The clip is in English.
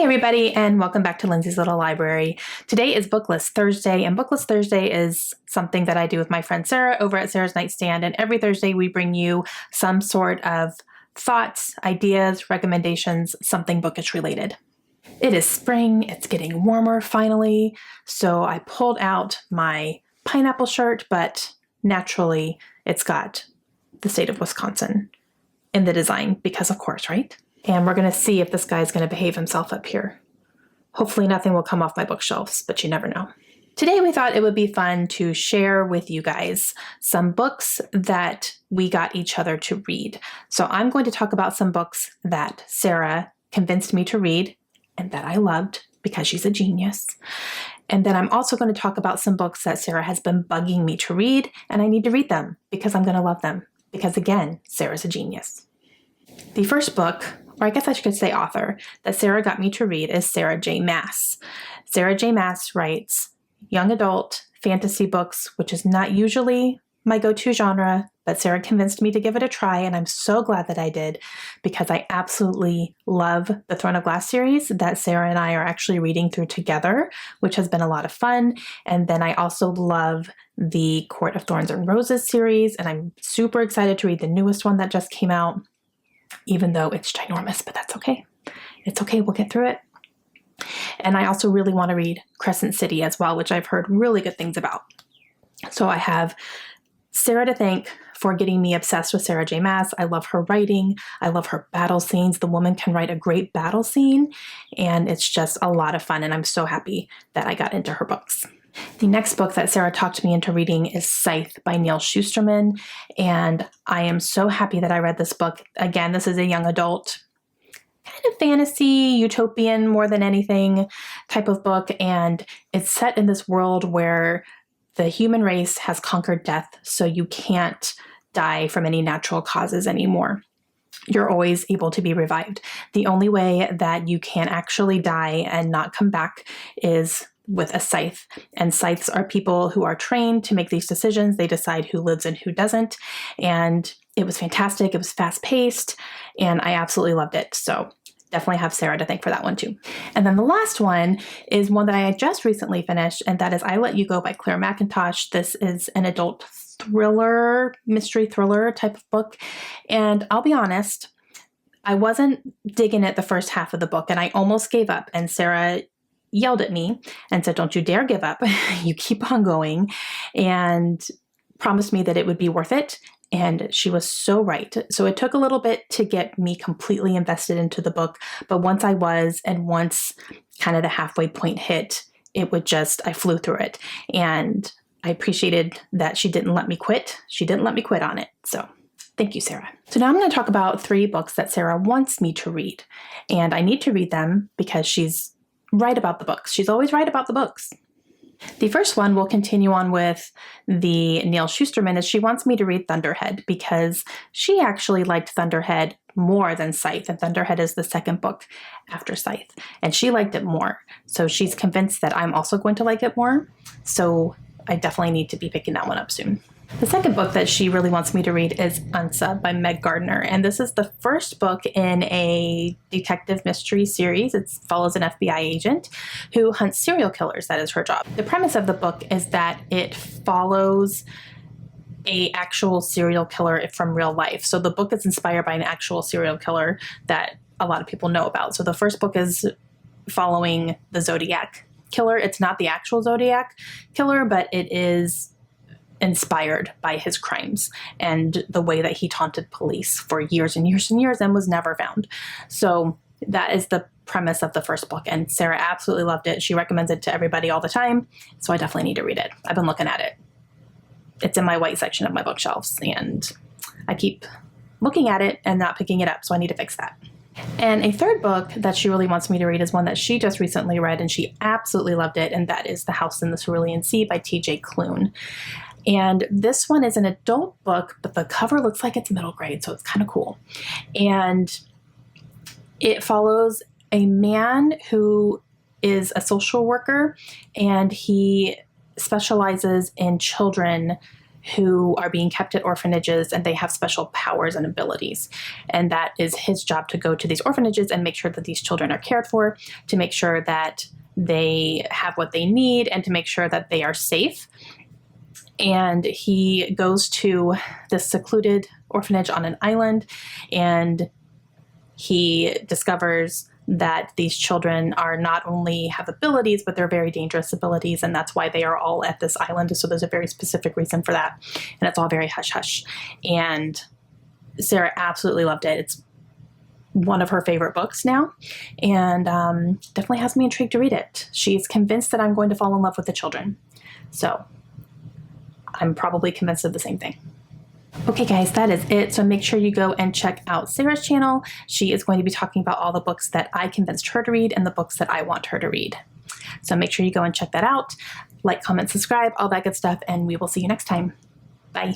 everybody, and welcome back to Lindsay's Little Library. Today is BookList Thursday, and BookList Thursday is something that I do with my friend Sarah over at Sarah's Nightstand, and every Thursday we bring you some sort of thoughts, ideas, recommendations, something bookish related. It is spring, it's getting warmer finally, so I pulled out my pineapple shirt, but naturally it's got the state of Wisconsin in the design, because of course, right? And we're going to see if this guy's going to behave himself up here. Hopefully nothing will come off my bookshelves, but you never know. Today we thought it would be fun to share with you guys some books that we got each other to read. So I'm going to talk about some books that Sarah convinced me to read and that I loved because she's a genius. And then I'm also going to talk about some books that Sarah has been bugging me to read, and I need to read them because I'm going to love them. Because again, Sarah's a genius. The first book, or I guess I should say author, that Sarah got me to read is Sarah J. Maas. Sarah J. Maas writes young adult fantasy books, which is not usually my go-to genre, but Sarah convinced me to give it a try, and I'm so glad that I did because I absolutely love the Throne of Glass series that Sarah and I are actually reading through together, which has been a lot of fun. And then I also love the Court of Thorns and Roses series, and I'm super excited to read the newest one that just came out, even though it's ginormous, but that's okay. It's okay, we'll get through it. And I also really want to read Crescent City as well, which I've heard really good things about. So I have Sarah to thank for getting me obsessed with Sarah J. Maas. I love her writing. I love her battle scenes. The woman can write a great battle scene, and it's just a lot of fun, and I'm so happy that I got into her books. The next book that Sarah talked me into reading is Scythe by NEAL Shusterman, and I am so happy that I read this book. Again, this is a young adult, kind of fantasy, utopian more than anything type of book, and it's set in this world where the human race has conquered death, so you can't die from any natural causes anymore. You're always able to be revived. The only way that you can actually die and not come back is with a scythe. And scythes are people who are trained to make these decisions. They decide who lives and who doesn't. And it was fantastic. It was fast paced, and I absolutely loved it. So definitely have Sarah to thank for that one too. And then the last one is one that I had just recently finished, and that is I Let You Go by Claire McIntosh. This is an adult thriller, mystery thriller type of book. And I'll be honest, I wasn't digging it the first half of the book, and I almost gave up. And Sarah yelled at me and said, "Don't you dare give up. You keep on going," and promised me that it would be worth it. And she was so right. So it took a little bit to get me completely invested into the book. But once I was, and once kind of the halfway point hit, I flew through it. And I appreciated that she didn't let me quit. She didn't let me quit on it. So thank you, Sarah. So now I'm going to talk about 3 books that Sarah wants me to read. And I need to read them because she's right about the books. She's always right about the books. The first one will continue on with the NEAL Shusterman, is she wants me to read Thunderhead because she actually liked Thunderhead more than Scythe, and Thunderhead is the second book after Scythe, and she liked it more. So she's convinced that I'm also going to like it more. So I definitely need to be picking that one up soon. The second book that she really wants me to read is Untitled by Meg Gardiner, and this is the first book in a detective mystery series. It follows an FBI agent who hunts serial killers. That is her job. The premise of the book is that it follows an actual serial killer from real life. So the book is inspired by an actual serial killer that a lot of people know about. So the first book is following the Zodiac killer. It's not the actual Zodiac killer, but it is inspired by his crimes and the way that he taunted police for years and years and years and was never found. So that is the premise of the first book, and Sarah absolutely loved it. She recommends it to everybody all the time, so I definitely need to read it. I've been looking at it. It's in my white section of my bookshelves, and I keep looking at it and not picking it up, so I need to fix that. And a third book that she really wants me to read is one that she just recently read, and she absolutely loved it, and that is The House in the Cerulean Sea by T.J. Klune. And this one is an adult book, but the cover looks like it's middle grade, so it's kind of cool. And it follows a man who is a social worker, and he specializes in children who are being kept at orphanages and they have special powers and abilities. And that is his job, to go to these orphanages and make sure that these children are cared for, to make sure that they have what they need, and to make sure that they are safe. And he goes to this secluded orphanage on an island, and he discovers that these children are not only have abilities, but they're very dangerous abilities, and that's why they are all at this island. So there's a very specific reason for that, and it's all very hush-hush. And Sarah absolutely loved it. It's one of her favorite books now, and definitely has me intrigued to read it. She's convinced that I'm going to fall in love with the children, so I'm probably convinced of the same thing. Okay guys, that is it. So make sure you go and check out Sarah's channel. She is going to be talking about all the books that I convinced her to read and the books that I want her to read. So make sure you go and check that out. Like, comment, subscribe, all that good stuff, and we will see you next time. Bye.